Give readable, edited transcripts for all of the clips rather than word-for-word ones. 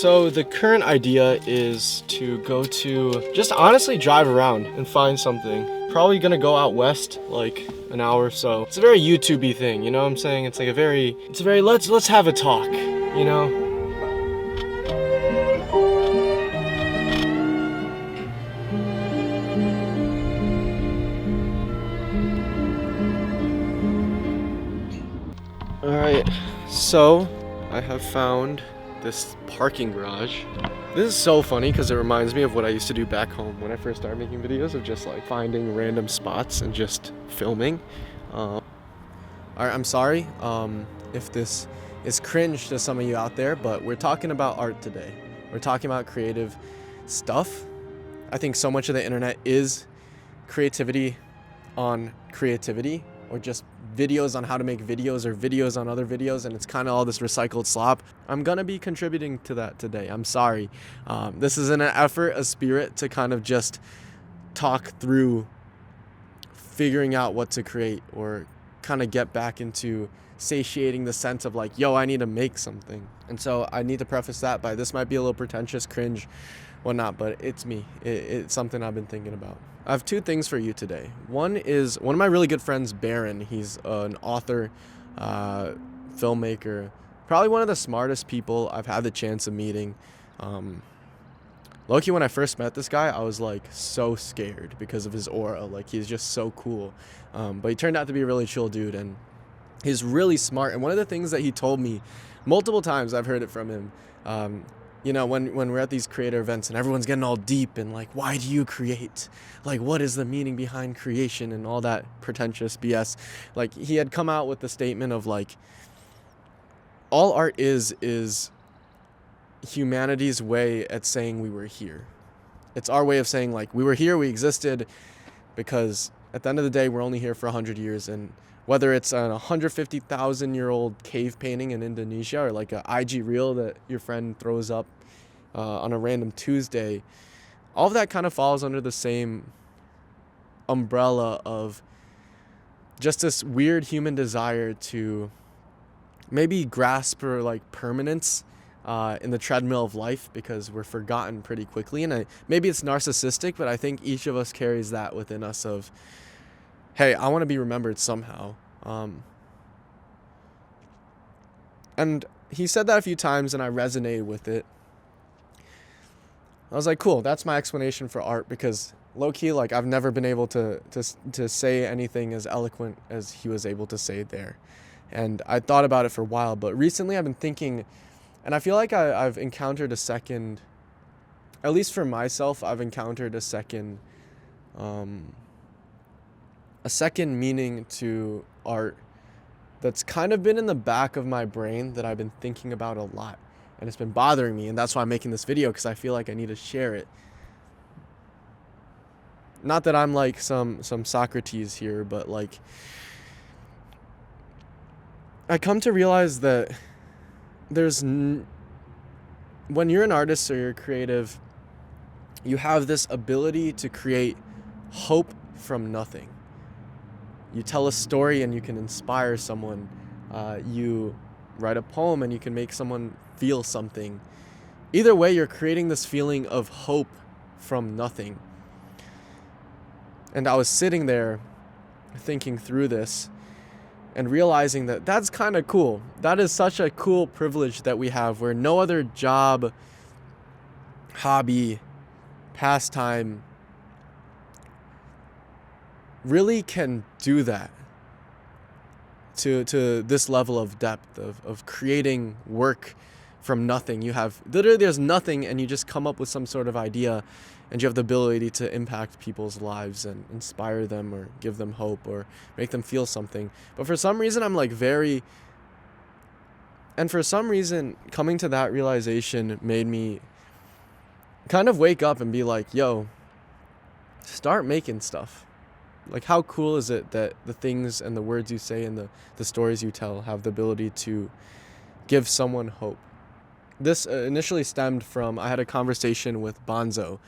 So the current idea is to go to just honestly drive around and find something. Probably gonna go out west like an hour or so. It's a very YouTube-y thing, you know what I'm saying? It's a very let's have a talk, you know? Alright, so I have found this parking garage. This is so funny because it reminds me of what I used to do back home when I first started making videos of just like finding random spots and just filming. Alright, I'm sorry if this is cringe to some of you out there, but we're talking about art today. We're talking about creative stuff. I think so much of the internet is creativity on creativity, or just videos on how to make videos or videos on other videos, and it's kind of all this recycled slop. I'm gonna be contributing to that today. I'm sorry. This is an effort, a spirit to kind of just talk through figuring out what to create, or kind of get back into satiating the sense of like, yo, I need to make something. And so I need to preface that by this might be a little pretentious, cringe, whatnot, but it's me. It's something I've been thinking about. I have two things for you today. One is one of my really good friends, Baron. He's an author, filmmaker, probably one of the smartest people I've had the chance of meeting. Low-key, when I first met this guy, I was like so scared because of his aura. Like, he's just so cool. But he turned out to be a really chill dude, and he's really smart. And one of the things that he told me multiple times, I've heard it from him, you know, when we're at these creator events and everyone's getting all deep and like, why do you create? Like, what is the meaning behind creation and all that pretentious BS? Like, he had come out with the statement of like, all art is humanity's way at saying we were here. It's our way of saying like, we were here, we existed, because at the end of the day, we're only here for 100 years. And whether it's an 150,000-year-old cave painting in Indonesia or like an IG reel that your friend throws up on a random Tuesday, all of that kind of falls under the same umbrella of just this weird human desire to maybe grasp for like permanence in the treadmill of life, because we're forgotten pretty quickly. And maybe it's narcissistic, but I think each of us carries that within us of, hey, I want to be remembered somehow. And he said that a few times and I resonated with it. I was like, cool, that's my explanation for art, because low-key, like, I've never been able to say anything as eloquent as he was able to say there. And I thought about it for a while, but recently I've been thinking, and I feel like I've encountered a second, at least for myself, I've encountered a second meaning to art that's kind of been in the back of my brain that I've been thinking about a lot, and it's been bothering me, and that's why I'm making this video, because I feel like I need to share it. Not that I'm like some Socrates here, but like, I come to realize that when you're an artist or you're creative, you have this ability to create hope from nothing. You tell a story and you can inspire someone. You write a poem and you can make someone feel something. Either way, you're creating this feeling of hope from nothing. And I was sitting there thinking through this and realizing that that's kind of cool. That is such a cool privilege that we have, where no other job, hobby, pastime really can do that to this level of depth of creating work from nothing. You have literally, there's nothing, and you just come up with some sort of idea, and you have the ability to impact people's lives and inspire them or give them hope or make them feel something. But for some reason, coming to that realization made me kind of wake up and be like, yo, start making stuff. Like, how cool is it that the things and the words you say and the stories you tell have the ability to give someone hope? This initially stemmed from, I had a conversation with Bonzo.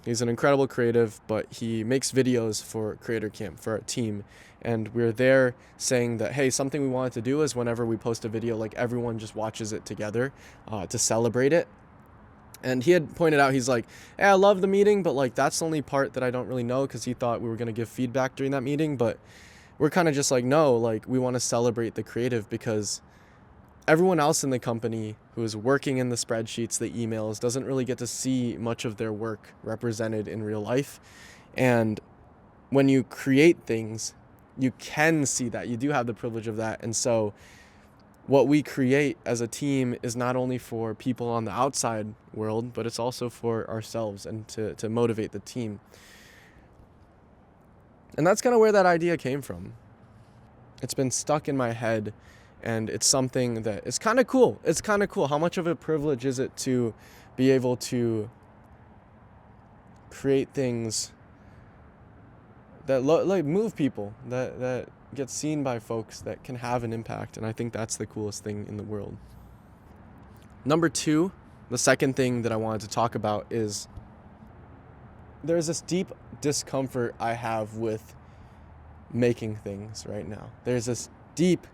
He's an incredible creative, but he makes videos for Creator Camp, for our team. And we're there saying that, hey, something we wanted to do is whenever we post a video, like everyone just watches it together to celebrate it. And he had pointed out, he's like, hey, I love the meeting, but like that's the only part that I don't really know, because he thought we were going to give feedback during that meeting. But we're kind of just like, no, like we want to celebrate the creative, because everyone else in the company who is working in the spreadsheets, the emails, doesn't really get to see much of their work represented in real life. And when you create things, you can see that. You do have the privilege of that. And so what we create as a team is not only for people on the outside world, but it's also for ourselves and to motivate the team. And that's kind of where that idea came from. It's been stuck in my head, and it's something that is kind of cool. It's kind of cool. How much of a privilege is it to be able to create things that like move people, that get seen by folks, that can have an impact. And I think that's the coolest thing in the world. Number 2, the second thing that I wanted to talk about is there's this deep discomfort I have with making things right now. There's this deep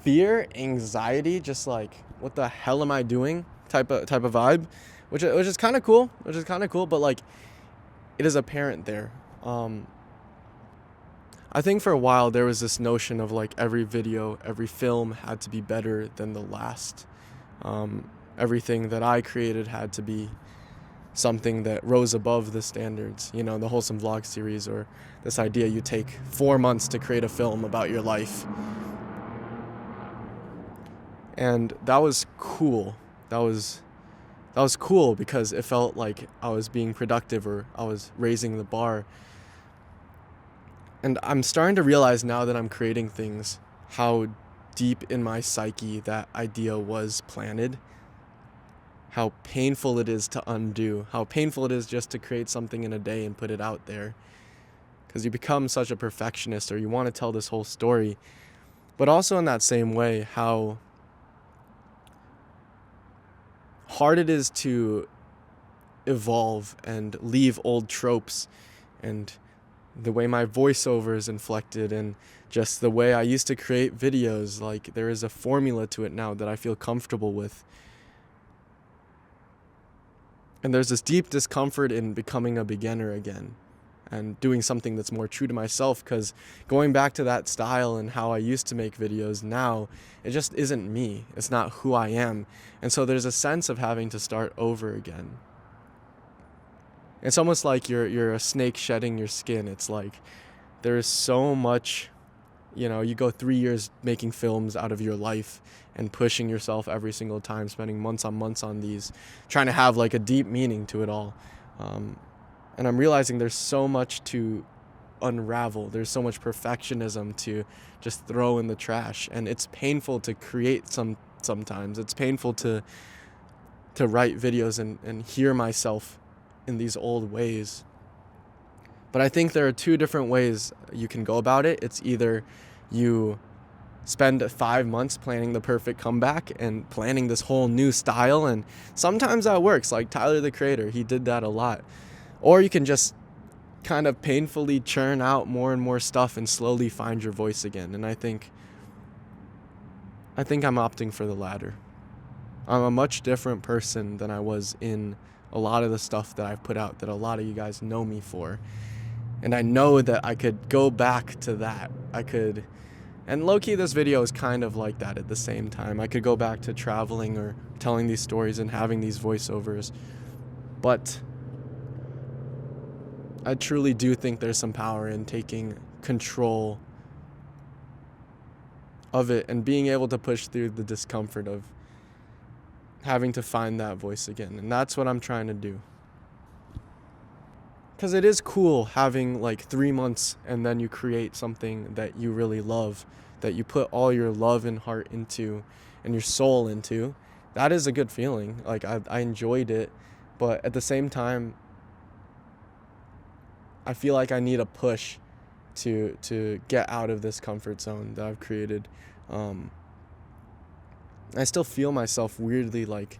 fear, anxiety, just like, what the hell am I doing type of vibe, which is kind of cool, but like it is apparent there. I think for a while there was this notion of like every video, every film had to be better than the last. Everything that I created had to be something that rose above the standards. You know, the Wholesome Vlog series, or this idea you take 4 months to create a film about your life. And that was cool. That was cool because it felt like I was being productive, or I was raising the bar. And I'm starting to realize now that I'm creating things, how deep in my psyche that idea was planted, how painful it is to undo, how painful it is just to create something in a day and put it out there. Because you become such a perfectionist, or you want to tell this whole story. But also in that same way, how hard it is to evolve and leave old tropes, and the way my voiceover is inflected, and just the way I used to create videos. Like, there is a formula to it now that I feel comfortable with. And there's this deep discomfort in becoming a beginner again and doing something that's more true to myself, because going back to that style and how I used to make videos now, it just isn't me. It's not who I am. And so there's a sense of having to start over again. It's almost like you're a snake shedding your skin. It's like there is so much, you go 3 years making films out of your life and pushing yourself every single time, spending months on months on these, trying to have like a deep meaning to it all. And I'm realizing there's so much to unravel. There's so much perfectionism to just throw in the trash. And it's painful to create sometimes. It's painful to write videos and hear myself in these old ways. But I think there are 2 different ways you can go about it. It's either you spend 5 months planning the perfect comeback and planning this whole new style, and sometimes that works, like Tyler the Creator, he did that a lot. Or you can just kind of painfully churn out more and more stuff and slowly find your voice again. And I think I'm opting for the latter. I'm a much different person than I was in a lot of the stuff that I've put out, that a lot of you guys know me for. And I know that I could go back to that. And low-key, this video is kind of like that at the same time. I could go back to traveling or telling these stories and having these voiceovers. But I truly do think there's some power in taking control of it and being able to push through the discomfort of having to find that voice again. And that's what I'm trying to do. Because it is cool having like 3 months and then you create something that you really love, that you put all your love and heart into and your soul into. That is a good feeling. Like I enjoyed it, but at the same time, I feel like I need a push to get out of this comfort zone that I've created. I still feel myself weirdly like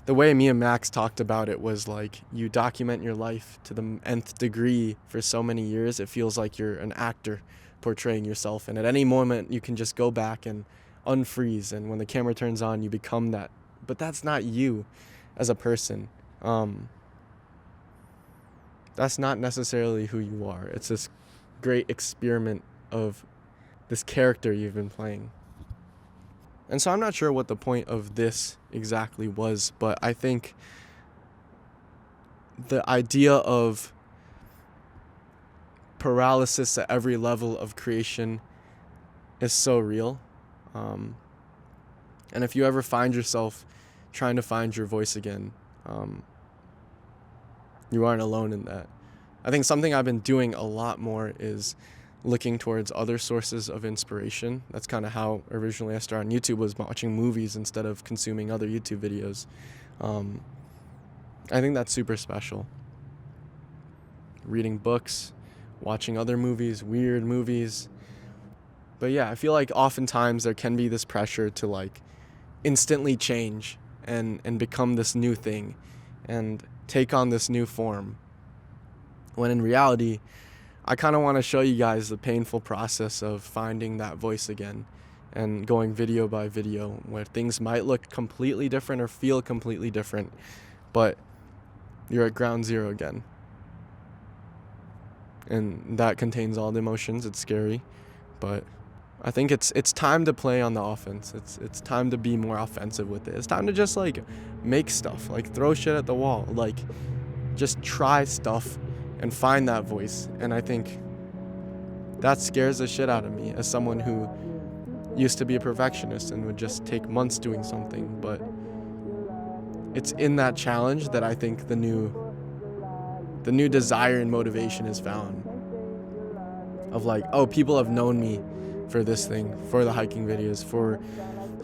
the way me and Max talked about it was like you document your life to the nth degree for so many years. It feels like you're an actor portraying yourself, and at any moment you can just go back and unfreeze, and when the camera turns on you become that. But that's not you as a person. That's not necessarily who you are. It's this great experiment of this character you've been playing. And so I'm not sure what the point of this exactly was, but I think the idea of paralysis at every level of creation is so real. And if you ever find yourself trying to find your voice again, you aren't alone in that. I think something I've been doing a lot more is looking towards other sources of inspiration. That's kind of how originally I started on YouTube, was watching movies instead of consuming other YouTube videos. I think that's super special. Reading books, watching other movies, weird movies. But yeah, I feel like oftentimes there can be this pressure to like instantly change and become this new thing and take on this new form. When in reality, I kind of want to show you guys the painful process of finding that voice again and going video by video, where things might look completely different or feel completely different, but you're at ground zero again. And that contains all the emotions. It's scary, but I think it's time to play on the offense. It's time to be more offensive with it. It's time to just like make stuff, like throw shit at the wall, like just try stuff and find that voice. And I think that scares the shit out of me as someone who used to be a perfectionist and would just take months doing something. But it's in that challenge that I think the new desire and motivation is found. Of like, oh, people have known me for this thing, for the hiking videos, for,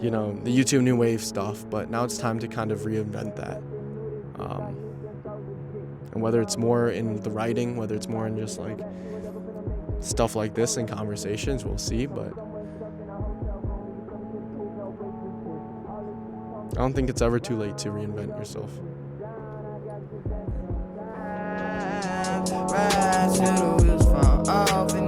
you know, the YouTube New Wave stuff, but now it's time to kind of reinvent that. And whether it's more in the writing, whether it's more in just like stuff like this and conversations, we'll see, but I don't think it's ever too late to reinvent yourself. Ride till the wheels fall off.